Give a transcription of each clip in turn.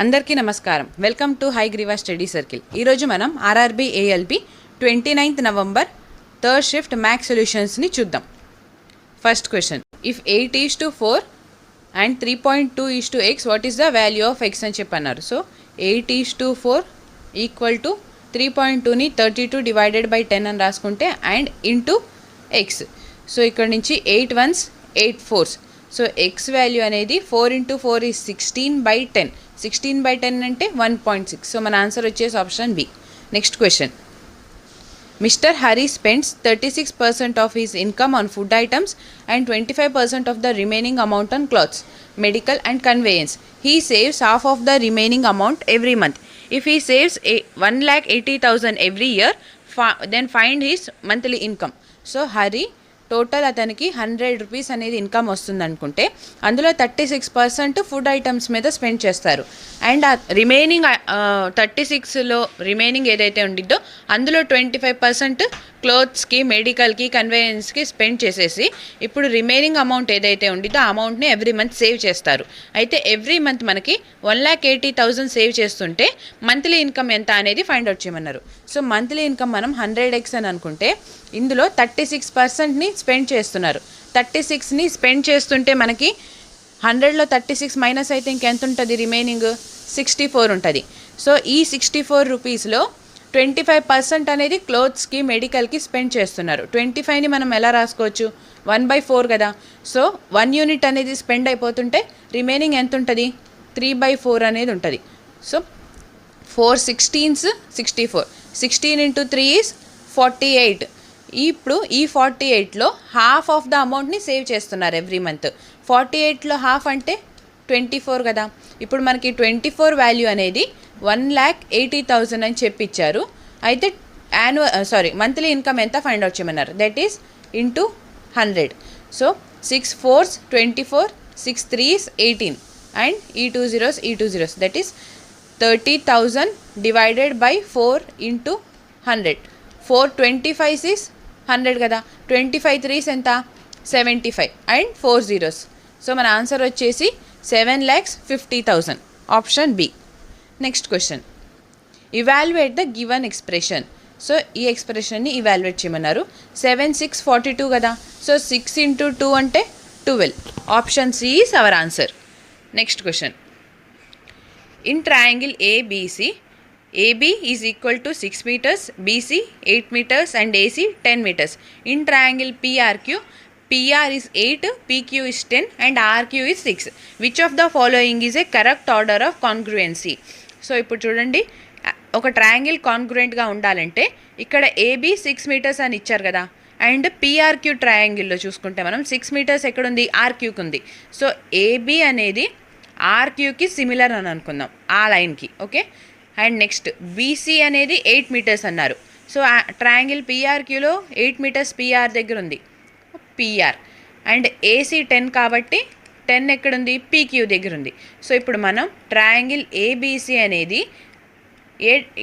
అందరికీ నమస్కారం. Welcome to Hayagriva study circle. ఈరోజు మనం RRB ALP 29th November third shift maths సొల్యూషన్స్ని చూద్దాం. First question, if 8:4 and 3.2:x what is the value of x అని చెప్పన్నారు. సో 8:4 ఈక్వల్ టు 3.2ని 32 డివైడెడ్ బై 10 అని రాసుకుంటే అండ్ ఇంటూ ఎక్స్. సో ఇక్కడ నుంచి 8 1s 8 4s. So X value అనేది 4 × 4 ఈజ్ 16/10. 16/10 అంటే 1.6. సో మన ఆన్సర్ వచ్చేసి option B. Next question, mister Hari spends 36% of his income on food items and 25% of the remaining amount on clothes, medical and conveyance. He saves half of the remaining amount every month. If he saves 1,80,000 every year, then find his monthly income. So Hari total అతనికి 100 rupees అనేది income వస్తుంది అనుకుంటే అందులో 36% food items మీద spend చేస్తారు. And ఆ remaining 36లో remaining ఏదైతే ఉండిద్దో అందులో 25% క్లోత్స్కి, మెడికల్కి, కన్వేయన్స్కి స్పెండ్ చేసేసి ఇప్పుడు రిమైనింగ్ అమౌంట్ ఏదైతే ఉండిద్దో ఆ అమౌంట్ని ఎవ్రీ మంత్ సేవ్ చేస్తారు. అయితే ఎవ్రీ మంత్ మనకి 1,80,000 సేవ్ చేస్తుంటే మంత్లీ ఇన్కమ్ ఎంత అనేది ఫైండ్ అవుట్ చేయమన్నారు. సో మంత్లీ ఇన్కమ్ మనం 100x అని అనుకుంటే ఇందులో 36%ని స్పెండ్ చేస్తున్నారు. 36ని స్పెండ్ చేస్తుంటే మనకి 100లో 36 మైనస్ అయితే ఇంకెంత ఉంటుంది, రిమైనింగ్ 64 ఉంటుంది. సో ఈ 64 రూపీస్లో 25% అనేది క్లోత్స్కి, మెడికల్కి స్పెండ్ చేస్తున్నారు. 25ని మనం ఎలా రాసుకోవచ్చు, 1/4 కదా. సో 1 యూనిట్ అనేది స్పెండ్ అయిపోతుంటే రిమైనింగ్ ఎంత ఉంటుంది, 3/4 అనేది ఉంటుంది. So 4 16s 64. 16 × 3 ఈజ్ 48. ఇప్పుడు ఈ 48లో హాఫ్ ఆఫ్ ద అమౌంట్ని సేవ్ చేస్తున్నారు ఎవ్రీ మంత్. 48లో హాఫ్ అంటే 24 కదా. ఇప్పుడు మనకి 24 వాల్యూ అనేది 1,80,000 అని చెప్పిచ్చారు. అయితే మంత్లీ ఇన్కమ్ ఎంత ఫైండ్ అవుట్ చేయమన్నారు, that is into 100. So 6 4s 24, 6 3s 18 and ఈ 2 zeros that is 30,000 divided by 4 × 100. 4 25s is 100 కదా. 25 3s ఎంత, 75 అండ్ 4 zeros. సో మన ఆన్సర్ వచ్చేసి 7,50,000. Option B. Next question, evaluate the given expression. So ఈ ఎక్స్ప్రెషన్ని evaluate చేయమన్నారు. 7 6 42 కదా. సో 6 × 2 అంటే 12. Option C is our answer. Next question, in triangle ABC, AB is equal to 6 meters, BC 8 meters and AC 10 meters. In triangle PRQ, PR is 8, PQ is 10 and RQ is 6. Which of the following is a correct order of congruency? So ఇప్పుడు చూడండి, ఒక triangle కాన్గ్రుయెంట్గా ఉండాలంటే ఇక్కడ AB 6 meters అని ఇచ్చారు కదా. And PRQ ట్రయాంగిల్లో చూసుకుంటే మనం 6 meters ఎక్కడుంది, RQకి ఉంది. సో AB అనేది RQకి సిమిలర్ అని అనుకుందాం, ఆ లైన్కి. ఓకే. అండ్ నెక్స్ట్ బీసీ అనేది 8 meters అన్నారు. సో ట్రయాంగిల్ పిఆర్క్యూలో 8 meters పిఆర్ దగ్గర ఉంది, పిఆర్. అండ్ ఏసీ 10 కాబట్టి 10 ఎక్కడుంది, పీక్యూ దగ్గర ఉంది. సో ఇప్పుడు మనం ట్రయాంగిల్ ఏబీసీ అనేది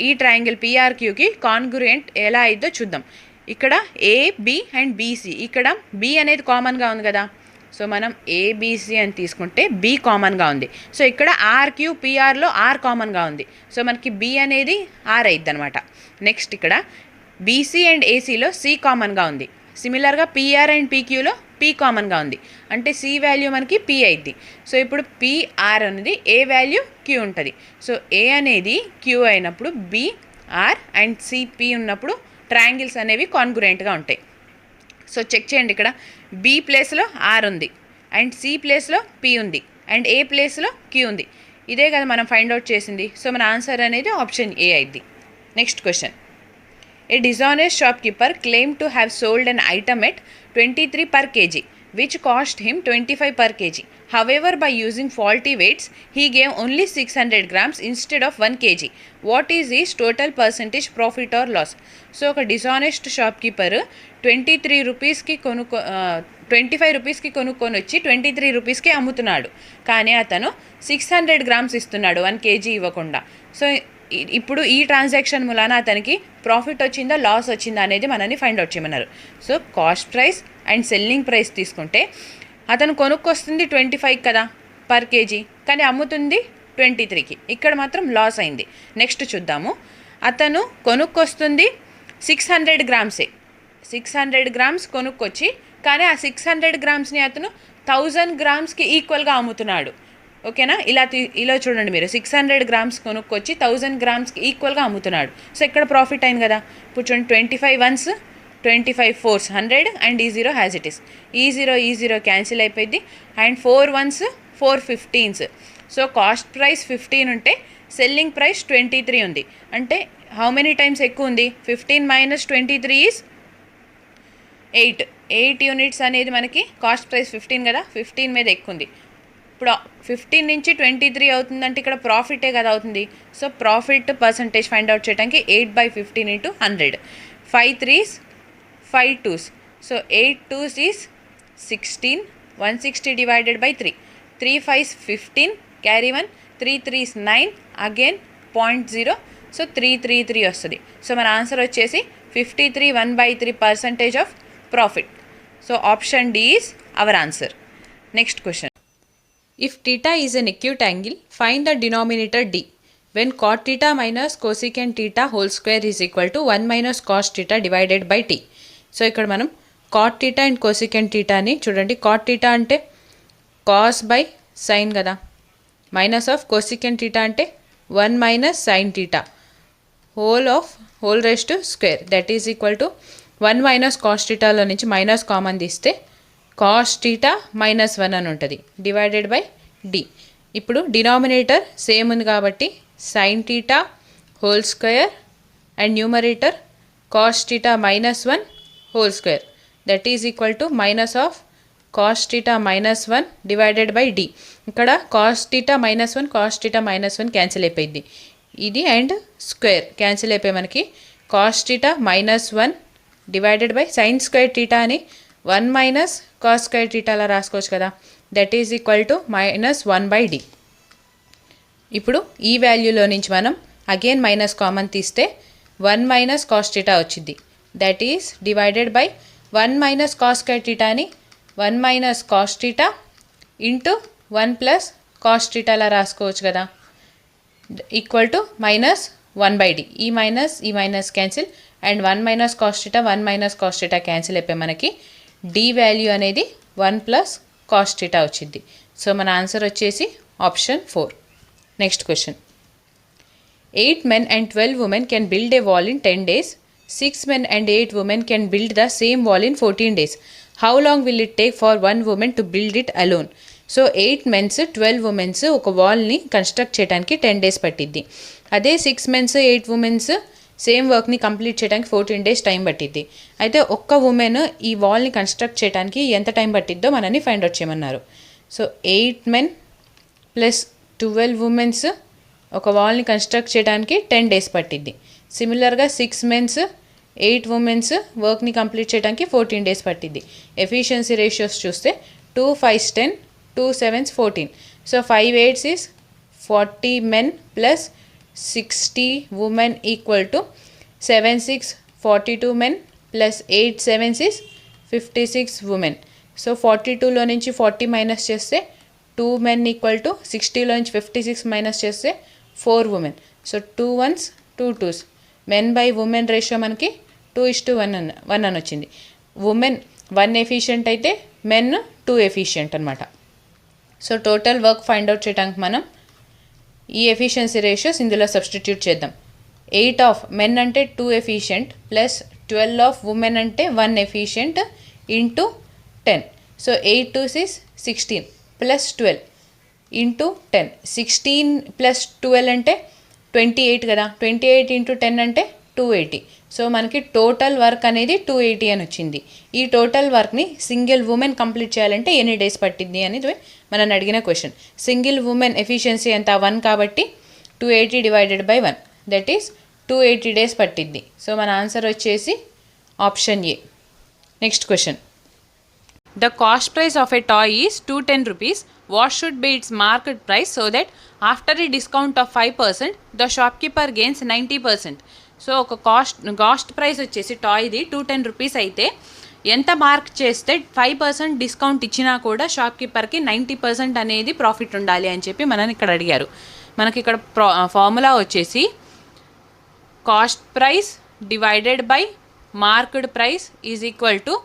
ఈ ట్రయాంగిల్ పిఆర్క్యూకి కాన్గ్రుయెంట్ ఎలా అయిద్దో చూద్దాం. ఇక్కడ ఏబి అండ్ బీసీ, ఇక్కడ బి అనేది కామన్గా ఉంది కదా. సో మనం ఏబీసీ అని తీసుకుంటే బి కామన్గా ఉంది. సో ఇక్కడ ఆర్క్యూ పిఆర్లో ఆర్ కామన్గా ఉంది. సో మనకి బి అనేది ఆర్ అయిద్ది అనమాట. నెక్స్ట్ ఇక్కడ బీసీ అండ్ ఏసీలో సి కామన్గా ఉంది. సిమిలర్గా పిఆర్ అండ్ పీక్యూలో పి కామన్గా ఉంది. అంటే సి వాల్యూ మనకి పి అయిద్ది. సో ఇప్పుడు పిఆర్ అనేది ఏ వాల్యూ క్యూ ఉంటుంది. సో ఏ అనేది క్యూ అయినప్పుడు బిఆర్ అండ్ సిపి ఉన్నప్పుడు ట్రయాంగిల్స్ అనేవి కాన్గ్రుయెంట్గా ఉంటాయి. సో చెక్ చేయండి, ఇక్కడ బి ప్లేస్లో ఆర్ ఉంది అండ్ సి ప్లేస్లో పి ఉంది అండ్ ఏ ప్లేస్లో క్యూ ఉంది. ఇదే కదా మనం ఫైండ్ అవుట్ చేసింది. సో మన ఆన్సర్ అనేది ఆప్షన్ ఏ అయింది. Next question, A dishonest shopkeeper claim to have sold an item at 23 per kg which cost him 25 per kg. However, by using faulty weights, he gave only 600 grams instead of 1 kg. What is his total percentage profit or loss? So ఒక dishonest shopkeeper 23 రూపీస్కి 25 రూపీస్కి కొనుక్కొని వచ్చి 23 రూపీస్కి అమ్ముతున్నాడు. కానీ అతను 600 grams ఇస్తున్నాడు, 1 kg ఇవ్వకుండా. సో ఇప్పుడు ఈ ట్రాన్సాక్షన్ మూలాన అతనికి ప్రాఫిట్ వచ్చిందా, లాస్ వచ్చిందా అనేది మనని ఫైండ్ అవుట్ చేయమన్నారు. So cost price and selling price తీసుకుంటే అతను కొనుక్కొస్తుంది 25 కదా పర్ కేజీ, కానీ అమ్ముతుంది 23కి. ఇక్కడ మాత్రం లాస్ అయింది. నెక్స్ట్ చూద్దాము. అతను కొనుక్కొస్తుంది 600 గ్రామ్సే. 600 గ్రామ్స్ కొనుక్కొచ్చి కానీ ఆ 600 గ్రామ్స్ని అతను 1000 గ్రామ్స్కి ఈక్వల్గా అమ్ముతున్నాడు. ఓకేనా? ఇలా చూడండి మీరు, 600 గ్రామ్స్ కొనుక్కొచ్చి 1000 గ్రామ్స్కి ఈక్వల్గా అమ్ముతున్నాడు. సో ఇక్కడ ప్రాఫిట్ అయింది కదా. ఇప్పుడు చూడండి, 25 వన్స్ 25 4s 100 అండ్ ఈ జీరో హ్యాజ్ ఇట్ ఈస్. ఈ జీరో క్యాన్సిల్ అయిపోయింది and 4 1s 4 15s. So cost price 15 ఉంటే సెల్లింగ్ ప్రైస్ 23 ఉంది. అంటే హౌ మెనీ టైమ్స్ ఎక్కువ ఉంది? 15 మైనస్ 23 ఈజ్ 8 యూనిట్స్ అనేది మనకి కాస్ట్ ప్రైస్ 15 కదా, 15 మీద ఎక్కువ ఉంది. ఇప్పుడు 15 నుంచి 23 అవుతుందంటే ఇక్కడ ప్రాఫిటే కదా అవుతుంది. So profit percentage find out చేయడానికి 8/15 into 100. 5 3s 5 2s. So 8 2s is 16. 160 divided by 3. 3 5s 15, carry 1. 3 3s 9, again 0.0. So 333 వస్తుంది. సో మన ఆన్సర్ వచ్చేసి 53 1/3% of profit. So option D is our answer. Next question. If theta is an acute angle, find the denominator d. When cot theta minus cosecant theta whole square is equal to 1 minus cos theta divided by t. So ఇక్కడ మనం cot theta and cosecant theta అని చూడండి. cot theta అంటే cos by sine కదా, minus of cosecant theta అంటే 1 minus sine theta whole raise to square that is equal to 1 minus cos థీటాలో నుంచి minus common తీస్తే కాస్ థీటా మైనస్ 1 అని ఉంటుంది డివైడెడ్ బై డి. ఇప్పుడు డినామినేటర్ సేమ్ ఉంది కాబట్టి sine theta whole square and numerator cos theta minus 1 whole square that is equal to minus of cos theta minus 1 divided by d. ఇక్కడ cos theta minus 1 cos theta minus 1 cancel అయిపోయింది. ఇది and square cancel అయిపోయి మనకి cos theta minus 1 divided by sine square theta అని 1 minus cos square theta అలా రాసుకోవచ్చు కదా, that is equal to minus 1/d. ఇప్పుడు ఈ వాల్యూలో నుంచి మనం అగైన్ మైనస్ కామన్ తీస్తే 1 మైనస్ కాస్ థీటా వచ్చింది that is divided by 1 minus cos square theta అని 1 minus cos theta into 1 plus cos theta అలా రాసుకోవచ్చు కదా, ఈక్వల్ టు మైనస్ 1/d. ఈ minus cancel and 1 minus cos theta 1 minus cos theta cancel అయిపోయి మనకి D value అనేది 1 plus cos theta వచ్చింది. So మన ఆన్సర్ వచ్చేసి option 4. Next question. 8 men and 12 women can build a wall in 10 days. 6 men and 8 women can build the same wall in 14 days. How long will it take for 1 woman to build it alone? So 8 mens 12 womens ఒక వాల్ని construct చేయడానికి 10 days పట్టిద్ది. అదే 6 mens 8 womens same వర్క్ని complete చేయడానికి 14 days time పట్టిద్ది. అయితే ఒక్క ఉమెన్ ఈ వాల్ని కన్స్ట్రక్ట్ చేయడానికి ఎంత టైం పట్టిద్దో మనని ఫైండ్ అవుట్ చేయమన్నారు. సో 8 men ప్లస్ 12 ఉమెన్స్ ఒక వాల్ని కన్స్ట్రక్ట్ చేయడానికి 10 days పట్టిద్ది. సిమిలర్గా 6 మెన్స్ 8 ఉమెన్స్ వర్క్ని కంప్లీట్ చేయడానికి 14 days పట్టిద్ది. ఎఫిషియన్సీ రేషియోస్ చూస్తే 2 5s 10, 2 7s 14. So 5 8s is 40 men plus 60 women equal to 7 6 42 men plus 8 7s is 56 women. So 42లో నుంచి 40 మైనస్ చేస్తే 2 men ఈక్వల్ టు 60లో నుంచి 56 మైనస్ చేస్తే 4 women. So 2 1s 2 2s. Men by women ratio మనకి 2:1 అని వచ్చింది. Women 1 efficient అయితే men 2 efficient అనమాట. So total work find out చేయడానికి మనం ఈ ఎఫిషియన్సీ రేషియోస్ ఇందులో సబ్స్టిట్యూట్ చేద్దాం. 8 ఆఫ్ మెన్ అంటే 2 ఎఫిషియంట్ ప్లస్ 12 ఆఫ్ ఉమెన్ అంటే 1 efficient into 10. So 8 2s is 16 plus 12 into 10. 16 plus 12 అంటే 28 కదా, 28 ఇంటూ 10 అంటే 280. సో మనకి టోటల్ వర్క్ అనేది 280 అని వచ్చింది. ఈ టోటల్ వర్క్ని సింగిల్ ఉమెన్ కంప్లీట్ చేయాలంటే ఎన్ని డేస్ పట్టింది అనేది మనం అడిగిన క్వశ్చన్. సింగిల్ ఉమెన్ ఎఫిషియన్సీ ఎంత 1 కాబట్టి 280 divided by 1 that is 280 days పట్టింది. సో మన ఆన్సర్ వచ్చేసి option A. Next question. The cost price of a toy is 210 rupees. What should be its market price so that after a discount of 5% the shopkeeper gains 90%? So ఒక cost price వచ్చేసి టాయ్ది 210 rupees అయితే ఎంత mark చేస్తే 5% discount ఇచ్చినా కూడా షాప్కీపర్కి 90% అనేది profit ఉండాలి అని చెప్పి మనని ఇక్కడ అడిగారు. మనకి ఇక్కడ ఫార్ములా వచ్చేసి cost price divided by marked price is equal to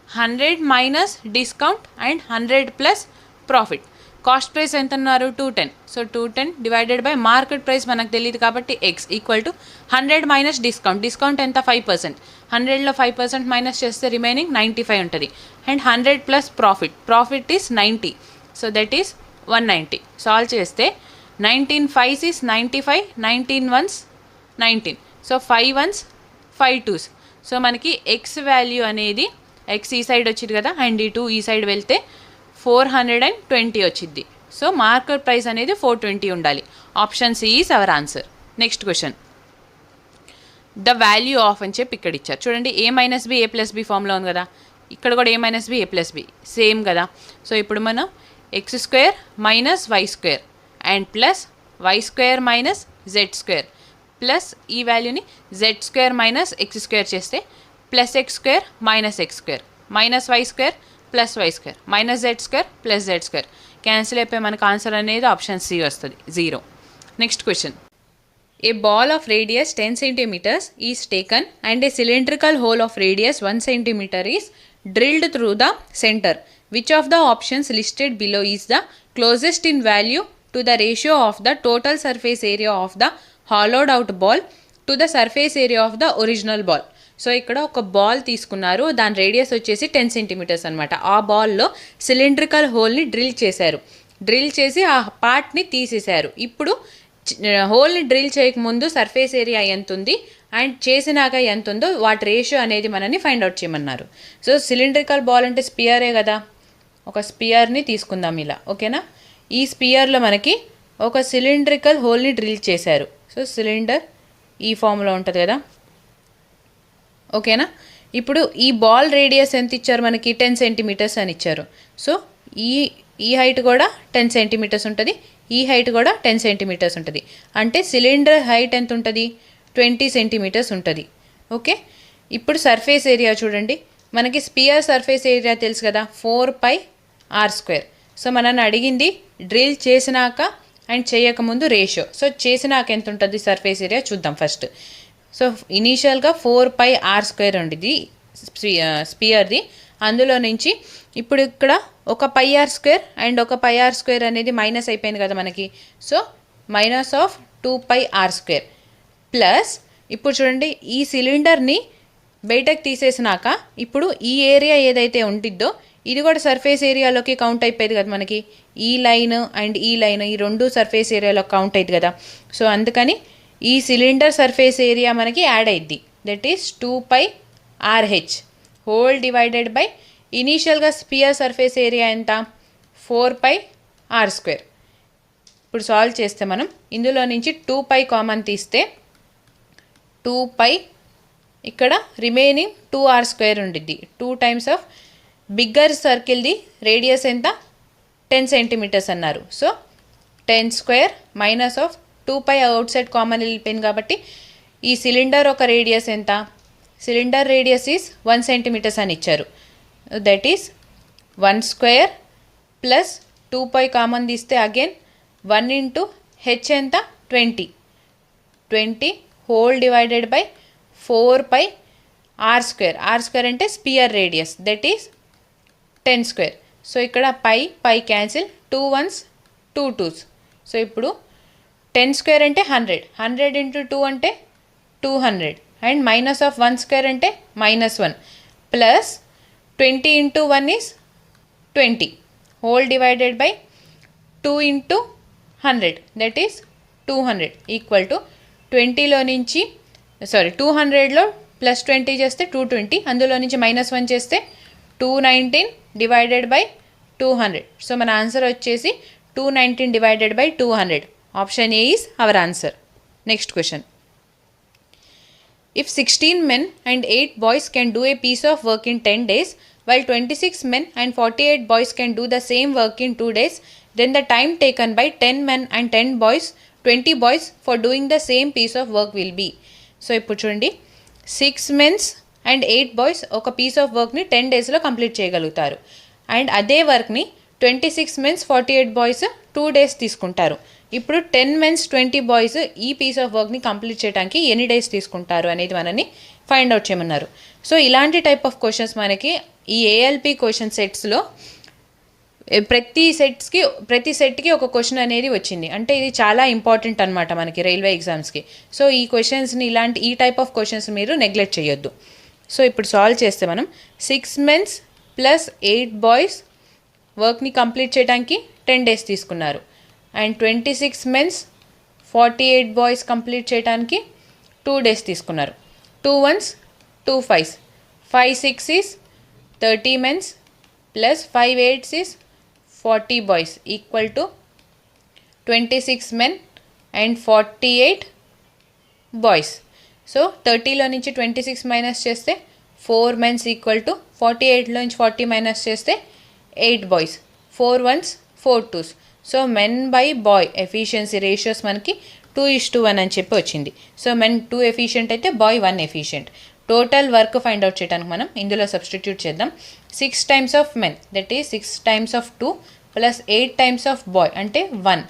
100 minus discount and 100 plus profit. Cost price ఎంత అన్నారు 210. So 210 divided by market price మనకు తెలియదు కాబట్టి X equal to 100 minus discount ఎంత 5%. 100లో 5% మైనస్ చేస్తే రిమైనింగ్ 95 ఉంటుంది. And 100 plus profit is 90. So that is 190. Solve చేస్తే 19 5s is 95, 19 1s 19. So 5 1s 5 2s. So మనకి ఎక్స్ వాల్యూ అనేది ఎక్స్ ఈ సైడ్ వచ్చింది కదా అండ్ ఈ 2 ఈ సైడ్ వెళ్తే 420 వచ్చింది. సో మార్కెట్ ప్రైస్ అనేది 420 ఉండాలి. Option C is our answer. Next question, the value of అని చెప్పి ఇక్కడ ఇచ్చారు చూడండి. A minus B A plus B ఫామ్లో ఉంది కదా, ఇక్కడ కూడా A minus B A plus B same కదా. సో ఇప్పుడు మనం x square minus y square and plus why square minus Z square plus ఈ వాల్యూని z square minus x square చేస్తే plus x square minus x square minus y square plus why square minus Z square plus Z square cancel అయిపోయి మనకు answer అనేది option C వస్తుంది 0. Next question, a ball of radius 10 centimeters is taken and a cylindrical hole of radius 1 centimeter is drilled through the center. Which of the options listed below is the closest in value to the ratio of the total surface area of the hollowed out ball to the surface area of the original ball? So ఇక్కడ ఒక ball తీసుకున్నారు, దాని radius వచ్చేసి 10 centimeters అనమాట. ఆ బాల్లో cylindrical హోల్ని drill చేసి ఆ పార్ట్ని తీసేశారు. ఇప్పుడు హోల్ని డ్రిల్ చేయకముందు సర్ఫేస్ ఏరియా ఎంత ఉంది అండ్ చేసినాక ఎంత ఉందో వాటి రేషియో అనేది మనని ఫైండ్ అవుట్ చేయమన్నారు. సో సిలిండ్రికల్ బాల్ అంటే స్పియరే కదా, ఒక స్పియర్ని తీసుకుందాం ఇలా, ఓకేనా. ఈ స్పియర్లో మనకి ఒక సిలిండ్రికల్ హోల్ని డ్రిల్ చేశారు. సో సిలిండర్ ఈ ఫామ్లో ఉంటుంది కదా, ఓకేనా. ఇప్పుడు ఈ బాల్ రేడియస్ ఎంత ఇచ్చారు మనకి 10 centimeters అని ఇచ్చారు. సో ఈ హైట్ కూడా 10 centimeters ఉంటుంది, ఈ హైట్ కూడా 10 centimeters ఉంటుంది. అంటే సిలిండర్ హైట్ ఎంత ఉంటుంది 20 centimeters ఉంటుంది, ఓకే. ఇప్పుడు సర్ఫేస్ ఏరియా చూడండి, మనకి స్పియర్ సర్ఫేస్ ఏరియా తెలుసు కదా 4πr². సో మనల్ని అడిగింది డ్రిల్ చేసినాక అండ్ చేయకముందు రేషియో. సో చేసినాక ఎంత ఉంటుంది సర్ఫేస్ ఏరియా చూద్దాం ఫస్ట్. సో ఇనీషియల్గా 4πr² ఉండేది స్పియర్ది, అందులో నుంచి ఇప్పుడు ఇక్కడ ఒక πr² అండ్ ఒక πr² అనేది మైనస్ అయిపోయింది కదా మనకి. So minus of 2πr² plus ఇప్పుడు చూడండి ఈ సిలిండర్ని బయటకు తీసేసినాక ఇప్పుడు ఈ ఏరియా ఏదైతే ఉంటుందో ఇది కూడా సర్ఫేస్ ఏరియాలోకి కౌంట్ అయిపోయింది కదా మనకి. ఈ లైన్ అండ్ ఈ లైన్ ఈ రెండు సర్ఫేస్ ఏరియాలో కౌంట్ అయ్యింది కదా. సో అందుకని ఈ సిలిండర్ సర్ఫేస్ ఏరియా మనకి యాడ్ అయ్యిద్ది, that is 2πrh whole divided by ఇనీషియల్గా స్పియర్ సర్ఫేస్ ఏరియా ఎంత 4πr². ఇప్పుడు సాల్వ్ చేస్తే మనం ఇందులో నుంచి 2π కామన్ తీస్తే 2π ఇక్కడ రిమైనింగ్ 2r² ఉండిద్ది. 2 times ఆఫ్ బిగ్గర్ సర్కిల్ది రేడియస్ ఎంత 10 centimeters అన్నారు. So 10² minus of 2π outside common వెళ్ళిపోయింది కాబట్టి ఈ సిలిండర్ ఒక రేడియస్ ఎంత, సిలిండర్ రేడియస్ ఈజ్ 1 centimeters అని ఇచ్చారు. దట్ ఈస్ 1² ప్లస్ 2π కామన్ తీస్తే అగైన్ 1 into h ఎంత 20 whole divided by 4πr². r² అంటే sphere radius, that is 10². So ఇక్కడ pi cancel 2 1s 2 2s. So ఇప్పుడు 10² అంటే 100 into 2 అంటే 200 అండ్ మైనస్ ఆఫ్ 1² అంటే -1 plus 20 into 1 is 20 whole divided by 2 into 100 that is 200 equal to 20లో నుంచి 200లో ప్లస్ 20 చేస్తే 220, అందులో నుంచి -1 చేస్తే 219 డివైడెడ్ బై 200. సో మన ఆన్సర్ వచ్చేసి 219 divided by 200. Option A is our answer. Next question, if 16 men and 8 boys can do a piece of work in 10 days while 26 men and 48 boys can do the same work in 2 days, then the time taken by 10 men and 10 boys 20 boys for doing the same piece of work will be. So ఇప్పుడు చూడండి 6 men and 8 boys ఒక piece of వర్క్ని 10 daysలో complete చేయగలుగుతారు. And అదే వర్క్ని 26 men 48 boys 2 days తీసుకుంటారు. ఇప్పుడు 10 men's 20 boys ఈ పీస్ ఆఫ్ వర్క్ని కంప్లీట్ చేయడానికి ఎన్ని డేస్ తీసుకుంటారు అనేది మనని ఫైండ్ అవుట్ చేయమన్నారు. సో ఇలాంటి టైప్ ఆఫ్ క్వశ్చన్స్ మనకి ఈ ఏఎల్పి క్వశ్చన్ సెట్స్లో ప్రతి సెట్కి ఒక క్వశ్చన్ అనేది వచ్చింది. అంటే ఇది చాలా ఇంపార్టెంట్ అనమాట మనకి రైల్వే ఎగ్జామ్స్కి. సో ఈ క్వశ్చన్స్ని ఈ టైప్ ఆఫ్ క్వశ్చన్స్ మీరు నెగ్లెక్ట్ చేయొద్దు. సో ఇప్పుడు సాల్వ్ చేస్తే మనం 6 మెన్స్ ప్లస్ 8 బాయ్స్ వర్క్ని కంప్లీట్ చేయడానికి 10 డేస్ తీసుకున్నారు. అండ్ 26 మెన్స్ 48 బాయ్స్ కంప్లీట్ చేయడానికి 2 డేస్ తీసుకున్నారు. 2 1s 2 5s 5 6 is 30 mens plus 5 8s is 40 boys equal to 26 men and 48 boys. So 30లో నుంచి 26 మైనస్ చేస్తే 4 మెన్స్ ఈక్వల్ టు 48లో నుంచి 40 మైనస్ చేస్తే 8 boys. 4 1s 4 2s. So men by boy efficiency ratios మనకి 2:1 అని చెప్పి వచ్చింది. సో మెన్ 2 ఎఫిషియెంట్ అయితే boy 1 efficient. Total work find out చేయడానికి మనం ఇందులో సబ్స్టిట్యూట్ చేద్దాం. 6 times of men that is 6 times of 2 plus 8 times of boy అంటే 1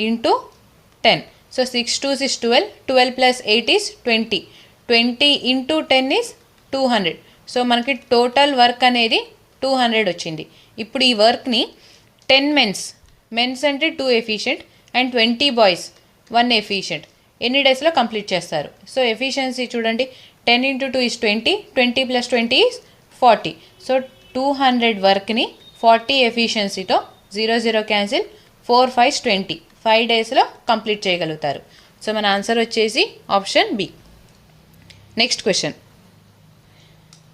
into 10. So 6 2s is 12. 12 plus 8 is 20. 20 into 10 is 200. So మనకి టోటల్ వర్క్ అనేది 200 వచ్చింది. ఇప్పుడు ఈ వర్క్ని 10 మెన్స్ అంటే 2 ఎఫిషియెంట్ అండ్ 20 బాయ్స్ 1 ఎఫిషియెంట్ ఎన్ని డేస్లో కంప్లీట్ చేస్తారు. సో ఎఫిషియన్సీ చూడండి, 10 into 2 is 20. 20 plus 20 is 40. So 200 వర్క్ని 40 ఎఫిషియన్సీతో 0 0 క్యాన్సిల్, 4 5s 20 5 డేస్లో కంప్లీట్ చేయగలుగుతారు. సో మన ఆన్సర్ వచ్చేసి option B. Next question.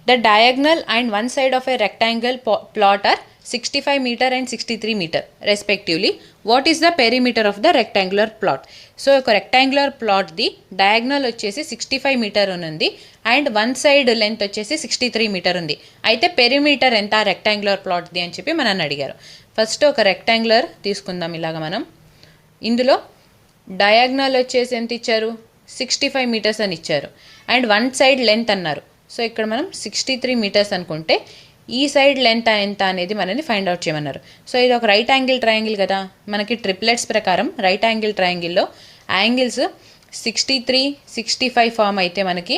The diagonal and one side of a rectangle plot are 65 meter and 63 meter respectively. What is the perimeter of the rectangular plot? So ఒక rectangular ప్లాట్ది diagonal వచ్చేసి 65 metre ఉంది and one side length వచ్చేసి 63 metre ఉంది. అయితే perimeter ఎంత rectangular ప్లాట్ది అని చెప్పి మనల్ని అడిగారు. ఫస్ట్ ఒక రెక్టాంగులర్ తీసుకుందాం. ఇలాగ మనం ఇందులో డయాగ్నల్ వచ్చేసి ఎంత ఇచ్చారు, 65 మీటర్స్ అని ఇచ్చారు అండ్ వన్ సైడ్ లెంత్ అన్నారు. సో ఇక్కడ మనం 63 మీటర్స్ అనుకుంటే ఈ సైడ్ లెంత్ ఎంత అనేది మనని ఫైండ్ అవుట్ చేయమన్నారు. సో ఇది ఒక రైట్ యాంగిల్ ట్రయాంగిల్ కదా, మనకి ట్రిప్లెట్స్ ప్రకారం రైట్ యాంగిల్ ట్రయాంగిల్లో యాంగిల్స్ 63 65 ఫామ్ అయితే మనకి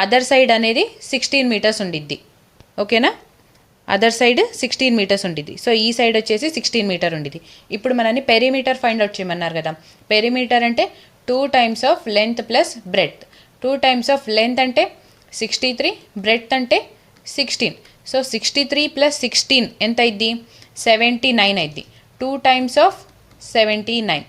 అదర్ సైడ్ అనేది 16 మీటర్స్ ఉండిద్ది. ఓకేనా, అదర్ సైడ్ 16 మీటర్స్ ఉండిద్ది. సో ఈ సైడ్ వచ్చేసి 16 మీటర్ ఉండిద్ది. ఇప్పుడు మనని పెరిమీటర్ ఫైండ్ అవుట్ చేయమన్నారు కదా. పెరిమీటర్ అంటే 2 times of length plus breadth. 2 times of length అంటే 63, బ్రెడ్త్ అంటే 16. సో 63 ప్లస్ 16 ఎంత అయింది, 79 అయింది. 2 టైమ్స్ ఆఫ్ 79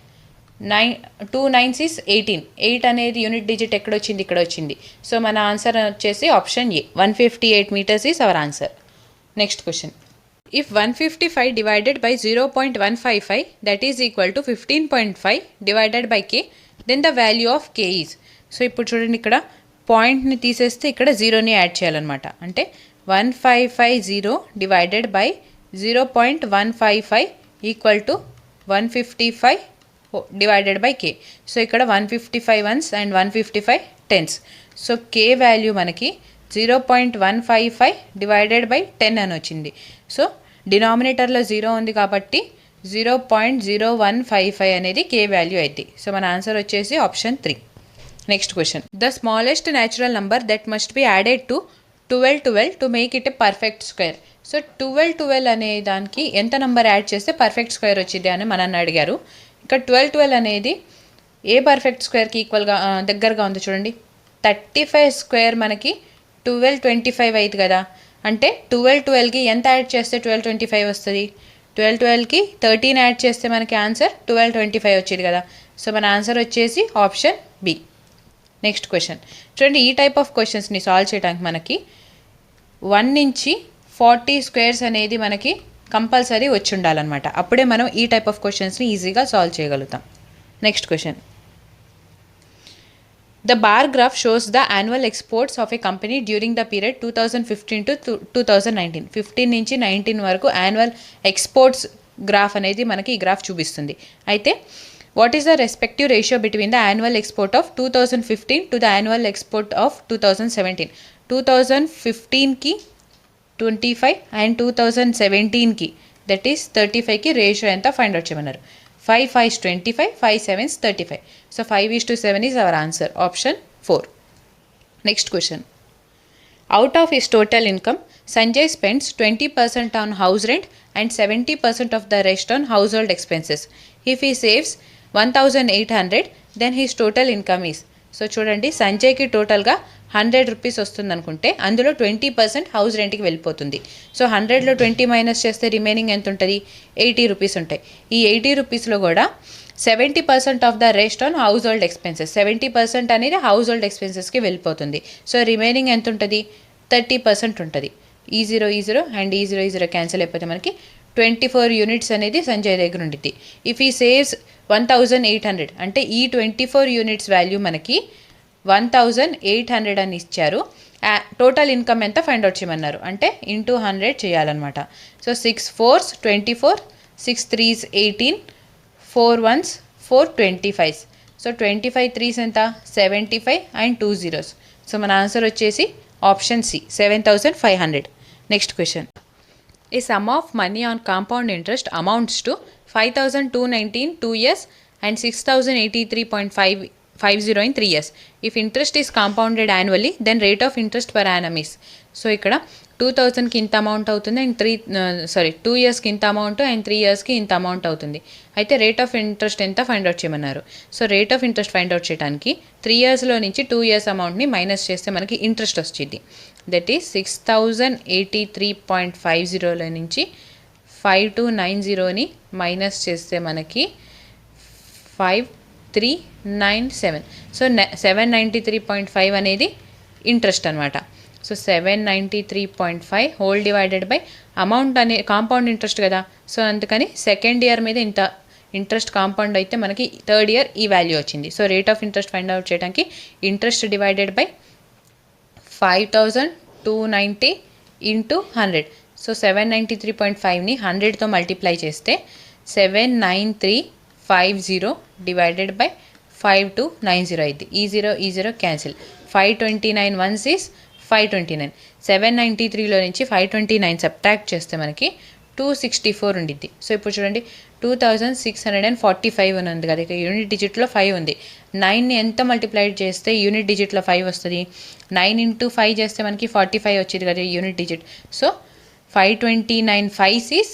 2 9s is 18. 8 అనేది యూనిట్ డిజిట్ ఎక్కడ వచ్చింది, ఇక్కడ వచ్చింది. సో మన ఆన్సర్ వచ్చేసి option A, 158 meters is our answer. Next question. If 155 divided by 0.155 that is equal to 15.5 divided by K, then the value of K is. So ఇప్పుడు చూడండి, ఇక్కడ పాయింట్ని తీసేస్తే ఇక్కడ జీరోని యాడ్ చేయాలన్నమాట. అంటే 1550 divided by 0.155 equal to 155 divided by K. So ఇక్కడ 155 ones and 155 tens. So K value మనకి 0.155 డివైడెడ్ బై 10 అని వచ్చింది. సో డినామినేటర్లో 0 ఉంది కాబట్టి 0.0155 అనేది కే వాల్యూ అయింది. సో మన ఆన్సర్ వచ్చేసి option 3. Next question. The smallest natural number that must be added to 12 to make it a perfect square. So 12 అనే దానికి ఎంత నెంబర్ యాడ్ చేస్తే పర్ఫెక్ట్ స్క్వేర్ వచ్చింది అని మనల్ని అడిగారు. ఇక్కడ 12 అనేది ఏ పర్ఫెక్ట్ స్క్వేర్కి ఈక్వల్గా దగ్గరగా ఉంది చూడండి. 35 స్క్వేర్ మనకి 1225 అయింది కదా. అంటే 12కి ఎంత యాడ్ చేస్తే 1225 వస్తుంది. 12కి 13 యాడ్ చేస్తే మనకి ఆన్సర్ 1225 వచ్చింది కదా. సో మన ఆన్సర్ వచ్చేసి ఆప్షన్ బి. నెక్స్ట్ క్వశ్చన్ చూడండి. ఈ టైప్ ఆఫ్ క్వశ్చన్స్ని సాల్వ్ చేయడానికి మనకి 1 నుంచి 40 స్క్వేర్స్ అనేది మనకి కంపల్సరీ వచ్చి ఉండాలన్నమాట. అప్పుడే మనం ఈ టైప్ ఆఫ్ క్వశ్చన్స్ని ఈజీగా సాల్వ్ చేయగలుగుతాం. Next question. The bar graph shows the annual exports of A company during the period 2015 to 2019. 15 నుంచి 19 వరకు యాన్యువల్ ఎక్స్పోర్ట్స్ గ్రాఫ్ అనేది మనకి ఈ గ్రాఫ్ చూపిస్తుంది. అయితే what is the respective ratio between the annual export of 2015 to the annual export of 2017? 2015కి 25 and 2017కి that is 35కి రేషియో ఎంత ఫైండ్ అవుట్ చేయమన్నారు. 5 5s 25, 5 7s 35. So 5:7 is our answer. Option 4. Next question. Out of his total income, Sanjay spends 20% on house rent and 70% of the rest on household expenses. If he saves 1,800, then his total income is. So చూడండి, సంజయ్కి టోటల్గా 100 rupees వస్తుంది అనుకుంటే అందులో 20% house రెంట్కి వెళ్ళిపోతుంది. So 100లో 20 minus చేస్తే remaining ఎంత ఉంటుంది? 80 రూపీస్ ఉంటాయి. ఈ 80 రూపీస్లో కూడా 70% of the rest on house hold expenses, 70% అనేది హౌస్ హోల్డ్ ఎక్స్పెన్సెస్కి వెళ్ళిపోతుంది. సో రిమైనింగ్ ఎంత ఉంటుంది? 30% ఉంటుంది. ఈ జీరో అండ్ ఈ జీరో క్యాన్సిల్ అయిపోతే మనకి 24 యూనిట్స్ అనేది సంజయ్ దగ్గర ఉండిద్ది. ఇఫ్ ఈ సేవ్స్ 1,800 అంటే ఈ 24 యూనిట్స్ వాల్యూ మనకి 1,800 అని ఇచ్చారు. టోటల్ ఇన్కమ్ ఎంత ఫైండ్ అవుట్ చేయమన్నారు అంటే ఇంటూ 100 చేయాలన్నమాట. So 6 4s 24, 6 3s 18, 4 1s 4 25. So 25 3s ఎంత? 75 అండ్ 2 zeros. సో మన ఆన్సర్ వచ్చేసి option C, 7,500. Next question. A sum of money on compound interest amounts to 5,219 2 years and 6,083.50 in 3 years. If interest is compounded annually, then rate of interest per annum is. So ఇక్కడ 2,000కి ఇంత amount అవుతుంది and 2 ఇయర్స్కి ఇంత amount and 3 ఇయర్స్కి ఇంత amount అవుతుంది. అయితే rate of interest ఎంత ఫైండ్ అవుట్ చేయమన్నారు. So rate of interest find out చేయడానికి 3 ఇయర్స్లో నుంచి 2 ఇయర్స్ అమౌంట్ని మైనస్ చేస్తే మనకి ఇంట్రెస్ట్ వచ్చింది. దట్ ఈస్ 6,083.50లో నుంచి 5,290ని మైనస్ చేస్తే మనకి 5,397. సో 793.5 అనేది ఇంట్రెస్ట్ అనమాట. So 793.5 whole divided by amount అనే కాంపౌండ్ ఇంట్రెస్ట్ కదా. సో అందుకని సెకండ్ ఇయర్ మీద ఇంత ఇంట్రెస్ట్ కాంపౌండ్ అయితే మనకి థర్డ్ ఇయర్ ఈ వాల్యూ వచ్చింది. So rate of interest find out చేయడానికి interest divided by 5,290 into 100. So 793.5ని 100తో మల్టిప్లై చేస్తే 79350 డివైడెడ్ బై 5,290 అయింది. ఈ జీరో క్యాన్సిల్. 529 1s is 529. 793లో నుంచి 529 సబ్ట్రాక్ట్ చేస్తే మనకి 264 ఉండిద్ది. సో ఇప్పుడు చూడండి 2,645 అని ఉంది కదా, ఇక యూనిట్ డిజిట్లో 5 ఉంది. 9ని ఎంత మల్టిప్లై చేస్తే యూనిట్ డిజిట్లో 5 వస్తుంది? 9 ఇంటూ 5 చేస్తే మనకి 45 వచ్చేది కదా unit digit. So 529 5s is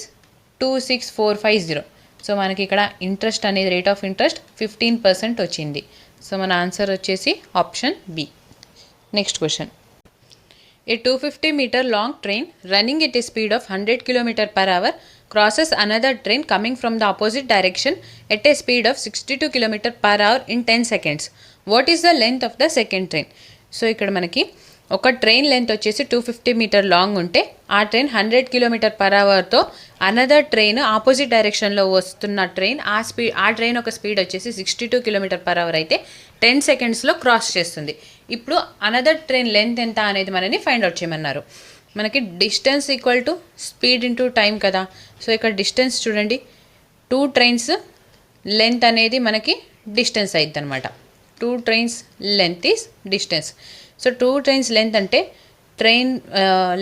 26450. So మనకి ఇక్కడ ఇంట్రెస్ట్ అనేది రేట్ ఆఫ్ ఇంట్రెస్ట్ 15% వచ్చింది. సో మన ఆన్సర్ వచ్చేసి option B. Next question. A 250-meter long train running at a speed of 100 km/h crosses another train coming from the opposite direction at a speed of 62 km/h in 10 seconds. What is the length of the second train? So ఇక్కడ మనకి ఒక train length వచ్చేసి 250 metre long ఉంటే ఆ train 100 km/hతో another train opposite డైరెక్షన్లో వస్తున్న train ఆ train ఒక స్పీడ్ వచ్చేసి 62 km/h అయితే 10 సెకండ్స్లో క్రాస్ చేస్తుంది. ఇప్పుడు అనదర్ ట్రైన్ లెంత్ ఎంత అనేది మనని ఫైండ్ అవుట్ చేయమన్నారు. మనకి distance equal to speed into time కదా. సో ఇక్కడ డిస్టెన్స్ చూడండి, 2 ట్రైన్స్ లెంత్ అనేది మనకి డిస్టెన్స్ అయింది అనమాట. 2 trains length is distance. So 2 trains length అంటే train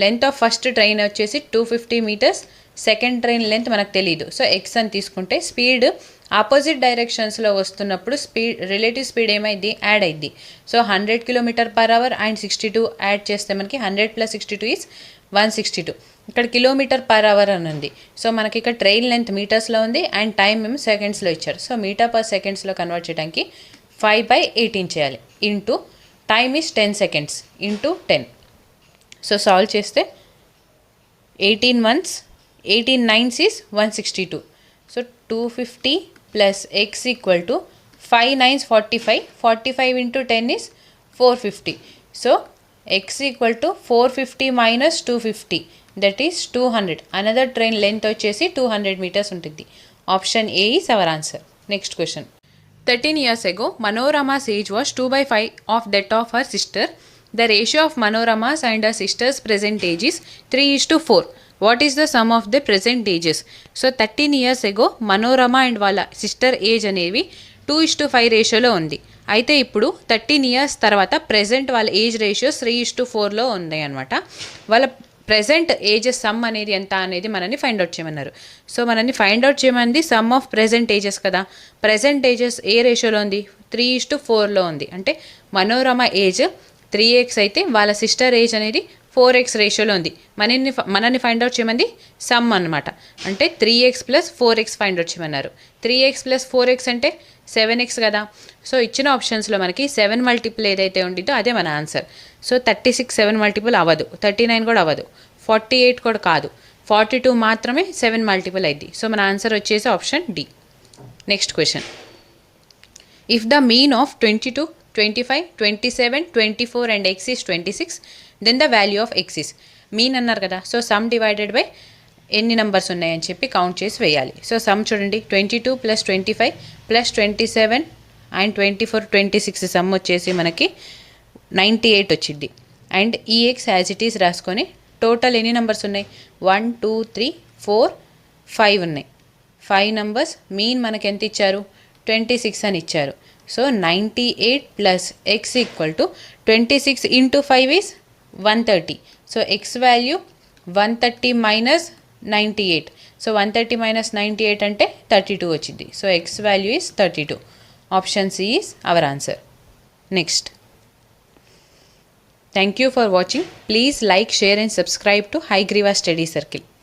length of first train వచ్చేసి 250 మీటర్స్, సెకండ్ ట్రైన్ లెంత్ మనకు తెలియదు. సో ఎక్స్ అని తీసుకుంటే స్పీడ్ ఆపోజిట్ డైరెక్షన్స్లో వస్తున్నప్పుడు రిలేటివ్ స్పీడ్ ఏమైంది? యాడ్ అయింది. సో 100 km/h అండ్ 62 యాడ్ చేస్తే మనకి 100 + 62 ఈజ్ 162. ఇక్కడ km/h అని ఉంది. సో మనకి ఇక్కడ ట్రైన్ లెంత్ మీటర్స్లో ఉంది అండ్ టైం మేము సెకండ్స్లో ఇచ్చారు. సో మీటర్ పర్ సెకండ్స్లో కన్వర్ట్ చేయడానికి 5/18 చేయాలి into time is 10 seconds into 10. So solve చేస్తే 18 9s is 162. So 250 + x equal to 5 9s 45. 45 into 10 is 450. So x equal to 450 minus 250 that is 200. Another train length వచ్చేసి 200 metres ఉంటుంది. Option A is our answer. Next question. 13 years ago, Manorama's age was 2/5 of that of her sister. The ratio of Manorama's and her sister's present age is 3:4. What is the sum of the present ages? So 13 years ago, Manorama and వాళ్ళ sister age అనేవి 2:5 రేషియోలో ఉంది. అయితే ఇప్పుడు 13 years తర్వాత present వాళ్ళ age ratio 3:4లో ఉంది అనమాట. వాళ్ళ ప్రెజెంట్ ఏజెస్ సమ్ అనేది ఎంత అనేది మనల్ని ఫైండ్ అవుట్ చేయమన్నారు. సో మనల్ని ఫైండ్ అవుట్ చేయమంది సమ్ ఆఫ్ ప్రెజెంట్ ఏజెస్ కదా. ప్రెజెంట్ ఏజెస్ ఏ రేషియోలో ఉంది, 3:4లో ఉంది. అంటే మనోరమ ఏజ్ 3x అయితే వాళ్ళ సిస్టర్ ఏజ్ అనేది 4x రేషియోలో ఉంది. మనల్ని ఫైండ్ అవుట్ చేయమంది సమ్ అనమాట. అంటే 3x + 4x ఫైండ్ అవుట్ చేయమన్నారు. 3x + 4x అంటే 7x కదా. సో ఇచ్చిన ఆప్షన్స్లో మనకి 7 మల్టిపుల్ ఏదైతే ఉండిందో అదే మన ఆన్సర్. సో 36 7 మల్టిపుల్ అవ్వదు, 39 కూడా అవ్వదు, 48 కూడా కాదు, 42 మాత్రమే 7 మల్టిపుల్ అయింది. సో మన ఆన్సర్ వచ్చేసి option D. Next question. If the mean of 22, 25, 27, 24 and x is 26, then the value of x is. Mean అన్నారు కదా. సో సమ్ డివైడెడ్ బై ఎన్ని నెంబర్స్ ఉన్నాయని చెప్పి కౌంట్ చేసి వేయాలి. సో సమ్ చూడండి, 22 + 25 + 27 అండ్ 24, 26 సమ్ వచ్చేసి మనకి 98 వచ్చింది. And EX as it is రాసుకొని టోటల్ ఎన్ని నెంబర్స్ ఉన్నాయి, 1 2 3 4 5 ఉన్నాయి. 5 నెంబర్స్. మీన్ మనకి ఎంత ఇచ్చారు, 26 అని ఇచ్చారు. So 98 + x = 26 × 5 is 130. So x value 130 - 98. So 130 - 98 అంటే 32 వచ్చింది. So x value is 32. Option C is our answer. Next. Thank you for watching. Please like, share and subscribe to Hygriva Study Circle.